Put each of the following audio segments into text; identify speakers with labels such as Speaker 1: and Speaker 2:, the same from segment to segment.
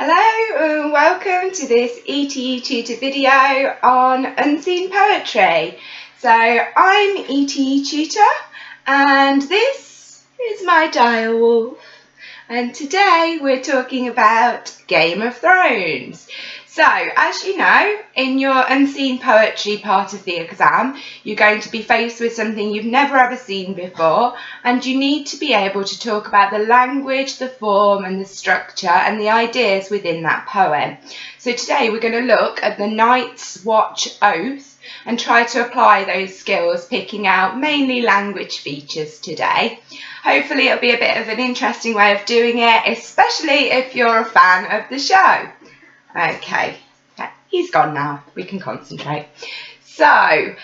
Speaker 1: Hello and welcome to this ETETutor video on unseen poetry. So I'm ETETutor and this is my direwolf, and today we're talking about Game of Thrones. So as you know, in your unseen poetry part of the exam, you're going to be faced with something you've never ever seen before, and you need to be able to talk about the language, the form and the structure and the ideas within that poem. So today we're going to look at the Night's Watch Oath and try to apply those skills, picking out mainly language features today. Hopefully it'll be a bit of an interesting way of doing it, especially if you're a fan of the show. Okay, he's gone now, we can concentrate. So,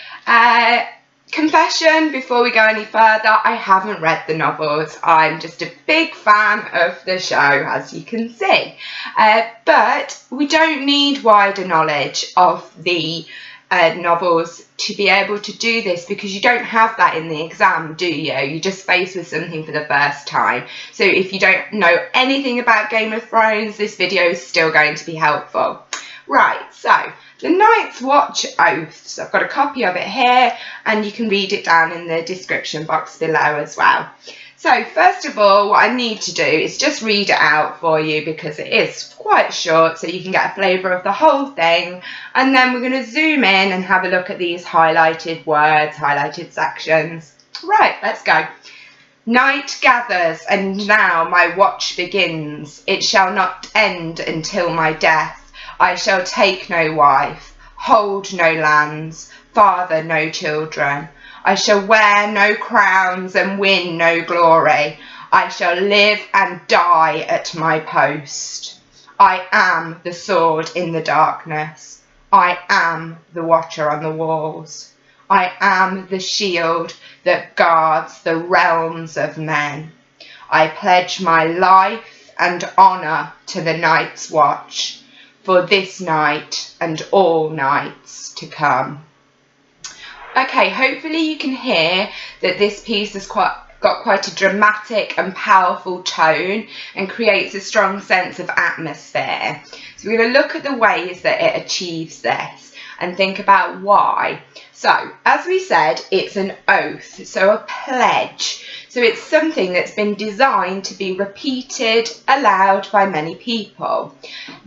Speaker 1: confession before we go any further, I haven't read the novels. I'm just a big fan of the show, as you can see. But we don't need wider knowledge of the novels to be able to do this, because you don't have that in the exam, do you? You're just faced with something for the first time. So if you don't know anything about Game of Thrones, this video is still going to be helpful. Right, so the Night's Watch Oath. So I've got a copy of it here and you can read it down in the description box below as well. So first of all, what I need to do is just read it out for you because it is quite short, so you can get a flavour of the whole thing, and then we're going to zoom in and have a look at these highlighted words, highlighted sections. Right, let's go. Night gathers and now my watch begins. It shall not end until my death. I shall take no wife, hold no lands, father no children. I shall wear no crowns and win no glory. I shall live and die at my post. I am the sword in the darkness. I am the watcher on the walls. I am the shield that guards the realms of men. I pledge my life and honour to the Night's Watch, for this night and all nights to come. Okay, hopefully you can hear that this piece has got quite a dramatic and powerful tone and creates a strong sense of atmosphere. So we're going to look at the ways that it achieves this and think about why. So, as we said, it's an oath, so a pledge. So it's something that's been designed to be repeated aloud by many people.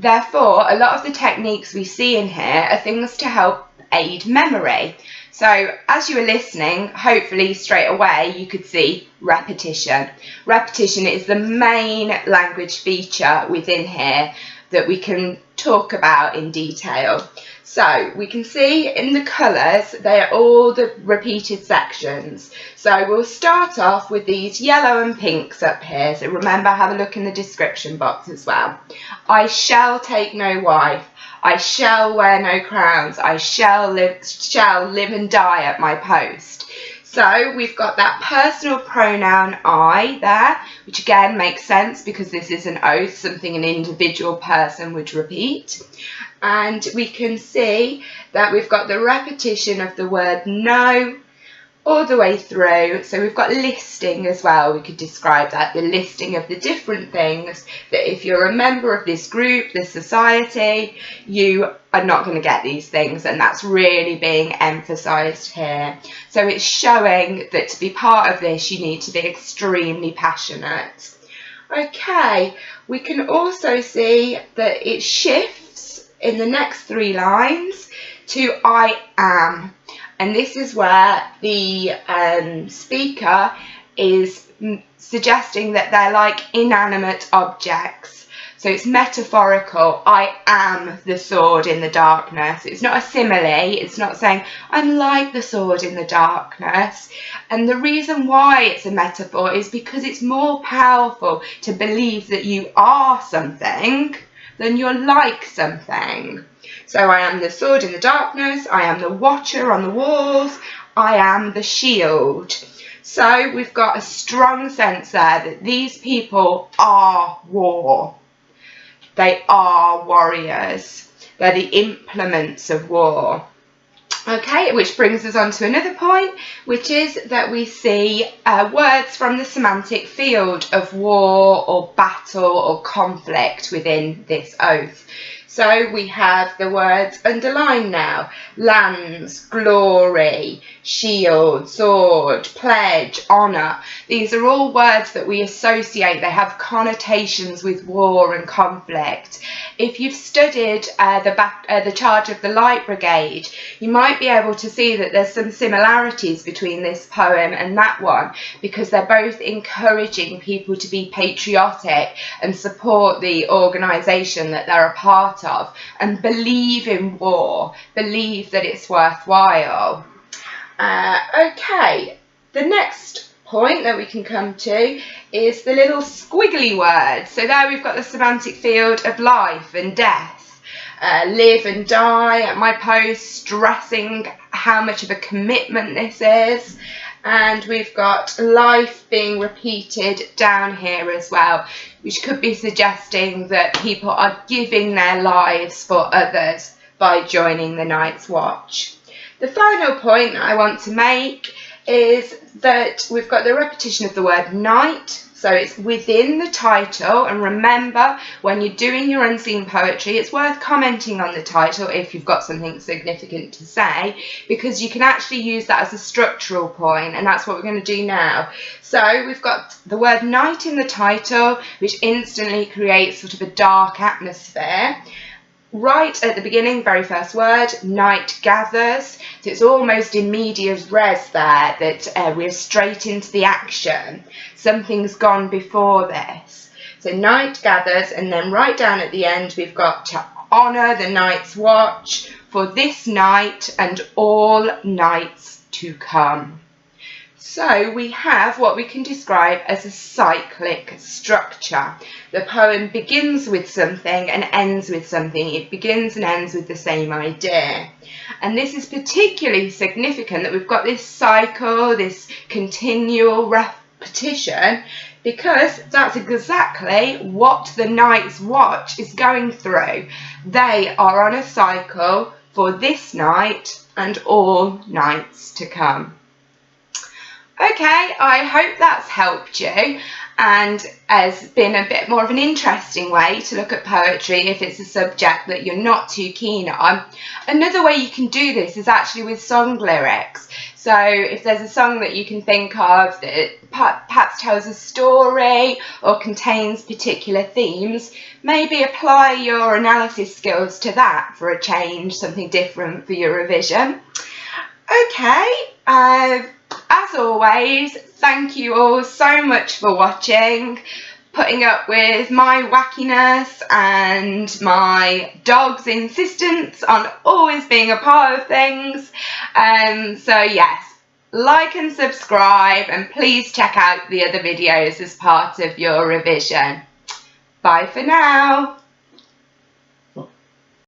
Speaker 1: Therefore, a lot of the techniques we see in here are things to help aid memory. So as you were listening, hopefully straight away you could see repetition. Repetition is the main language feature within here that we can talk about in detail. So we can see in the colours, they are all the repeated sections. So we'll start off with these yellow and pinks up here. So remember, have a look in the description box as well. I shall take no wife. I shall wear no crowns. I shall live and die at my post. So we've got that personal pronoun I there, which again makes sense because this is an oath, something an individual person would repeat. And we can see that we've got the repetition of the word no all the way through. So we've got listing as well. We could describe that, the listing of the different things that if you're a member of this group, this society, you are not going to get these things, and that's really being emphasised here. So it's showing that to be part of this you need to be extremely passionate. Okay, we can also see that it shifts in the next three lines to I am. And this is where the speaker is suggesting that they're like inanimate objects. So it's metaphorical. I am the sword in the darkness. It's not a simile. It's not saying I'm like the sword in the darkness. And the reason why it's a metaphor is because it's more powerful to believe that you are something than you're like something. So I am the sword in the darkness, I am the watcher on the walls, I am the shield. So we've got a strong sense there that these people are war. They are warriors. They're the implements of war. Okay, which brings us on to another point, which is that we see words from the semantic field of war or battle or conflict within this oath. So we have the words underlined now: lands, glory, shield, sword, pledge, honour. These are all words that we associate. They have connotations with war and conflict. If you've studied the Charge of the Light Brigade, you might be able to see that there's some similarities between this poem and that one, because they're both encouraging people to be patriotic and support the organisation that they're a part of and believe in war, believe that it's worthwhile. Okay, the next point that we can come to is the little squiggly words. So there we've got the semantic field of life and death, live and die. At my post, stressing how much of a commitment this is. And we've got life being repeated down here as well, which could be suggesting that people are giving their lives for others by joining the Night's Watch. The final point that I want to make is that we've got the repetition of the word night, so it's within the title. And remember, when you're doing your unseen poetry, it's worth commenting on the title if you've got something significant to say, because you can actually use that as a structural point, and that's what we're going to do now. So we've got the word night in the title, which instantly creates sort of a dark atmosphere. Right at the beginning, very first word, night gathers. So it's almost in medias res there, that we're straight into the action. Something's gone before this. So night gathers, and then right down at the end we've got to honour the Night's Watch for this night and all nights to come. So we have what we can describe as a cyclic structure. The poem begins with something and ends with something. It begins and ends with the same idea. And this is particularly significant that we've got this cycle, this continual repetition, because that's exactly what the Night's Watch is going through. They are on a cycle for this night and all nights to come. Okay, I hope that's helped you and has been a bit more of an interesting way to look at poetry if it's a subject that you're not too keen on. Another way you can do this is actually with song lyrics. So if there's a song that you can think of that perhaps tells a story or contains particular themes, maybe apply your analysis skills to that for a change, something different for your revision. Okay, as always, thank you all so much for watching, putting up with my wackiness and my dog's insistence on always being a part of things. So yes, like and subscribe, and please check out the other videos as part of your revision. Bye for now.